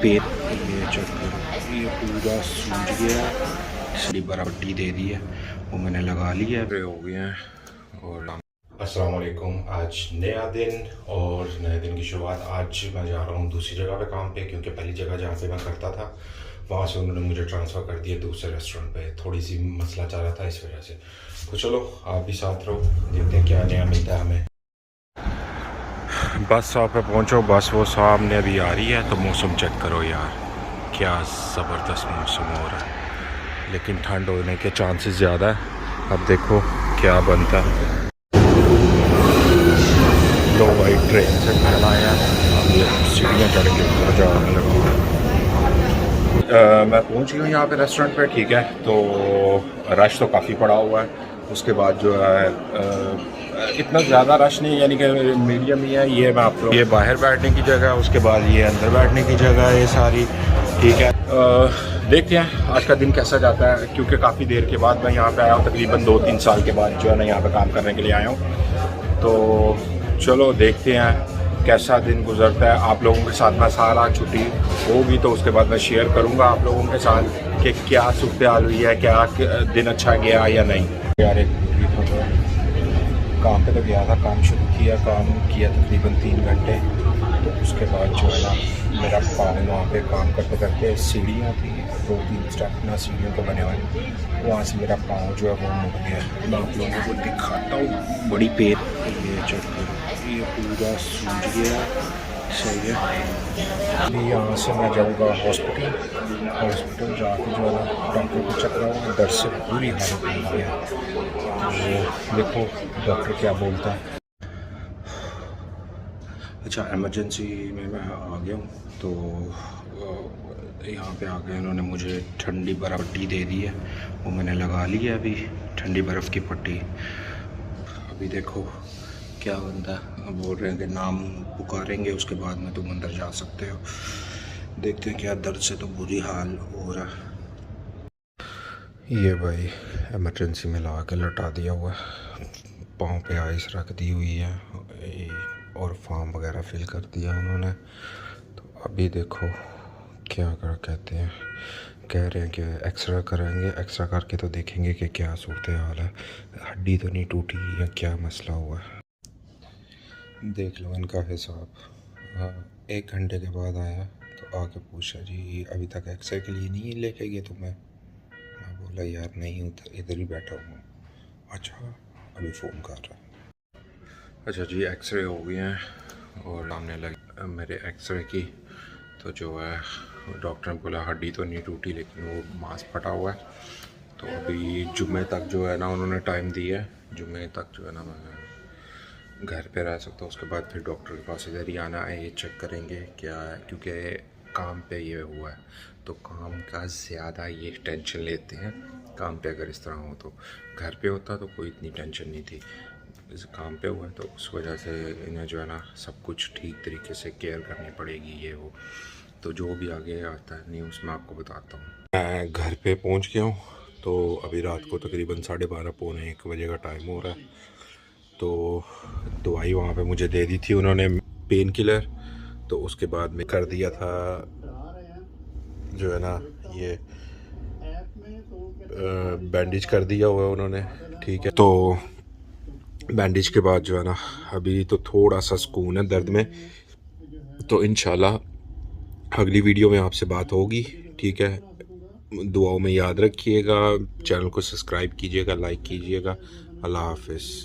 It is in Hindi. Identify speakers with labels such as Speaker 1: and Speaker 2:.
Speaker 1: पेन ये चेक करो, ये पूरा सूज गया, इसलिए पट्टी दे दी है, वो मैंने लगा ली है, हो गए हैं। और
Speaker 2: अस्सलाम वालेकुम। आज नया दिन और नए दिन की शुरुआत। आज मैं जा रहा हूँ दूसरी जगह पे काम पे, क्योंकि पहली जगह जहाँ पे मैं करता था वहाँ से उन्होंने मुझे ट्रांसफ़र कर दिया दूसरे रेस्टोरेंट पे। थोड़ी सी मसला चल रहा था इस वजह से। तो चलो आप भी साथ रहो, देखते हैं क्या नया मिलता है हमें।
Speaker 1: बस स्टॉप पे पहुँचो, बस वो सामने अभी आ रही है। तो मौसम चेक करो यार, क्या ज़बरदस्त मौसम हो रहा है, लेकिन ठंड होने के चांसेस ज़्यादा है। अब देखो क्या बनता है। लो भाई, ट्रेन से घर आया, अब ये सीढ़ियाँ चढ़ के ऊपर जाने लगा। मैं पहुंच गया हूँ यहाँ पे रेस्टोरेंट पे, ठीक है। तो रश तो काफ़ी पड़ा हुआ है। उसके बाद जो है इतना ज़्यादा रश नहीं, यानी कि मीडियम ही है। ये मैं आपको, ये बाहर बैठने की जगह है, उसके बाद ये अंदर बैठने की जगह है, ये सारी, ठीक है। देखते हैं आज का दिन कैसा जाता है, क्योंकि काफ़ी देर के बाद मैं यहाँ पे आया हूँ, तकरीबन 2-3 साल के बाद जो है ना यहाँ पे काम करने के लिए आया हूँ। तो चलो देखते हैं कैसा दिन गुजरता है। आप लोगों के साथ मैं सारा छुट्टी होगी तो उसके बाद मैं शेयर करूंगा आप लोगों के साथ कि क्या सूरत हाल हुई है, क्या दिन अच्छा गया या नहीं। यार एक काम पे तो गया था, काम शुरू किया, काम किया तकरीबन 3 घंटे। तो उसके बाद जो है ना मेरा पाँव वहाँ पे काम करते करते, सीढ़ियाँ थी 2-3 स्टेप ना सीढ़ियों को बने हुए, वहाँ से मेरा पाँव जो है वो मुड़ गया। मैं आप लोगों को दिखाता हूँ, बड़ी पेन, ये चेक करो, ये पूरा सूज गया, सही है। अभी यहाँ से मैं जाऊँगा हॉस्पिटल जाके जो है ना डॉक्टर को चेक कराऊँगा। दर्द से पूरी हालत हो गई है, तो देखो डॉक्टर क्या बोलता है। अच्छा, इमरजेंसी में मैं आ गया हूँ। तो यहाँ पे आ गए, उन्होंने मुझे ठंडी बर्फ़ पट्टी दे दी है, वो मैंने लगा ली है अभी, ठंडी बर्फ़ की पट्टी। अभी देखो क्या बनता है। अब बोल रहे हैं कि नाम पुकारेंगे, उसके बाद में तुम अंदर जा सकते हो। देखते हैं क्या, दर्द से तो बुरी हाल हो रहा है। ये भाई इमरजेंसी में ला के लटा दिया हुआ है, पाँव पे आइस रख दी हुई है और फॉर्म वगैरह फिल कर दिया उन्होंने। तो अभी देखो क्या कर कहते हैं, कह रहे हैं कि एक्सरा कराएंगे, एक्सरा करके तो देखेंगे कि क्या सूरत हाल है, हड्डी तो नहीं टूटी या क्या मसला हुआ है। देख लो इनका हिसाब। हाँ, 1 घंटे के बाद आया तो आके पूछा, जी अभी तक एक्सरे के लिए नहीं लेके गए तुम्हें? मैं बोला यार नहीं, इधर ही बैठा हूँ। अच्छा अभी फ़ोन कर रहा है। अच्छा जी, एक्सरे हो गए हैं और सामने लगे मेरे एक्सरे की। तो जो है डॉक्टर ने बोला हड्डी तो नहीं टूटी, लेकिन वो मांस फटा हुआ है। तो अभी जुम्मे तक जो है ना उन्होंने टाइम दिया है, जुम्मे तक जो है ना मैं घर पे रह सकता हूँ। उसके बाद फिर डॉक्टर के पास इधर ही आना है, ये चेक करेंगे क्या है, क्योंकि काम पे ये हुआ है तो काम का ज़्यादा ये टेंशन लेते हैं। काम पे अगर इस तरह हो तो, घर पे होता तो कोई इतनी टेंशन नहीं थी, इस काम पे हुआ है तो उस वजह से इन्हें जो है ना सब कुछ ठीक तरीके से केयर करनी पड़ेगी, ये वो। तो जो भी आगे आता है न्यूज़ में आपको बताता हूँ। मैं घर पे पहुँच गया हूँ। तो अभी रात को तकरीबन 12:30 पौने 1 बजे का टाइम हो रहा है। तो दवाई वहाँ पे मुझे दे दी थी उन्होंने, पेन किलर। तो उसके बाद में कर दिया था जो है ना ये बैंडेज कर दिया हुआ है उन्होंने, ठीक है। तो बैंडेज के बाद जो है ना अभी तो थोड़ा सा सुकून है दर्द में। तो इंशाल्लाह अगली वीडियो में आपसे बात होगी, ठीक है। दुआओं में याद रखिएगा, चैनल को सब्सक्राइब कीजिएगा, लाइक कीजिएगा। अल्लाह हाफिज़।